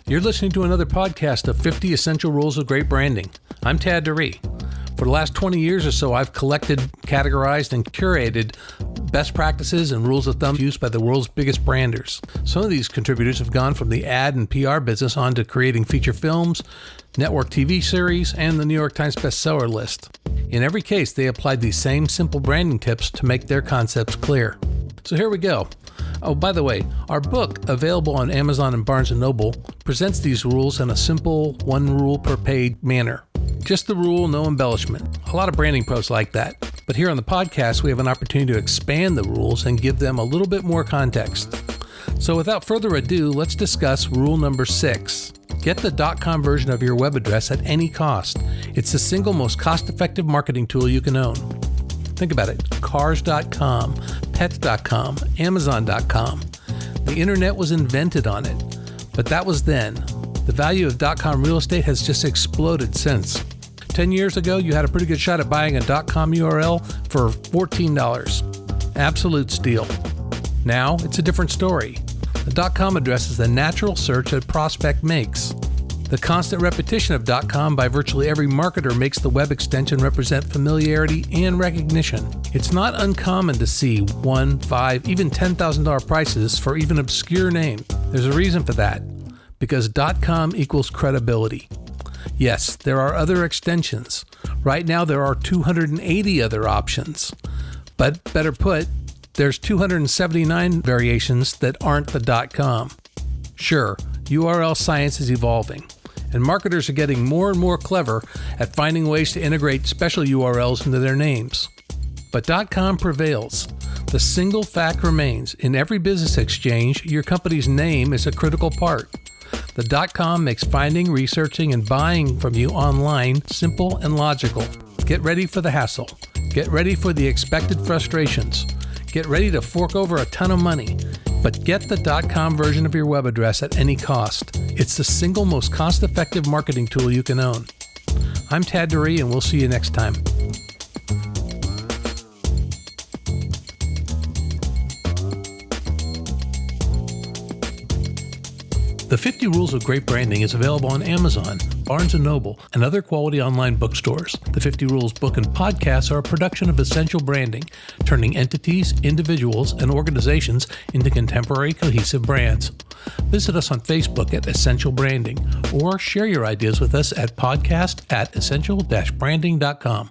You're listening to another podcast of 50 Essential Rules of Great Branding. I'm Tad DeRee. For the last 20 years or so, I've collected, categorized, and curated best practices and rules of thumb used by the world's biggest branders. Some of these contributors have gone from the ad and PR business on to creating feature films, network TV series, and the New York Times bestseller list. In every case, they applied these same simple branding tips to make their concepts clear. So here we go. Oh, by the way, our book, available on Amazon and Barnes & Noble, presents these rules in a simple one rule per page manner. Just the rule, no embellishment. A lot of branding pros like that. But here on the podcast, we have an opportunity to expand the rules and give them a little bit more context. So without further ado, let's discuss rule number 6. Get the .com version of your web address at any cost. It's the single most cost-effective marketing tool you can own. Think about it. Cars.com, Pets.com, Amazon.com. The internet was invented on it, but that was then. The value of .com real estate has just exploded since. 10 years ago, you had a pretty good shot at buying a .com URL for $14. Absolute steal. Now, it's a different story. The .com address is the natural search a prospect makes. The constant repetition of .com by virtually every marketer makes the web extension represent familiarity and recognition. It's not uncommon to see $1, $5, even $10,000 prices for even obscure names. There's a reason for that, because .com equals credibility. Yes, there are other extensions. Right now there are 280 other options. But better put, there's 279 variations that aren't the .com. Sure, URL science is evolving, and marketers are getting more and more clever at finding ways to integrate special URLs into their names. But .com prevails. The single fact remains, in every business exchange, your company's name is a critical part. The .com makes finding, researching, and buying from you online simple and logical. Get ready for the hassle. Get ready for the expected frustrations. Get ready to fork over a ton of money. But get the .com version of your web address at any cost. It's the single most cost-effective marketing tool you can own. I'm Tad DeRee, and we'll see you next time. The 50 Rules of Great Branding is available on Amazon, Barnes & Noble, and other quality online bookstores. The 50 Rules book and podcasts are a production of Essential Branding, turning entities, individuals, and organizations into contemporary, cohesive brands. Visit us on Facebook at Essential Branding, or share your ideas with us at podcast@essential-branding.com.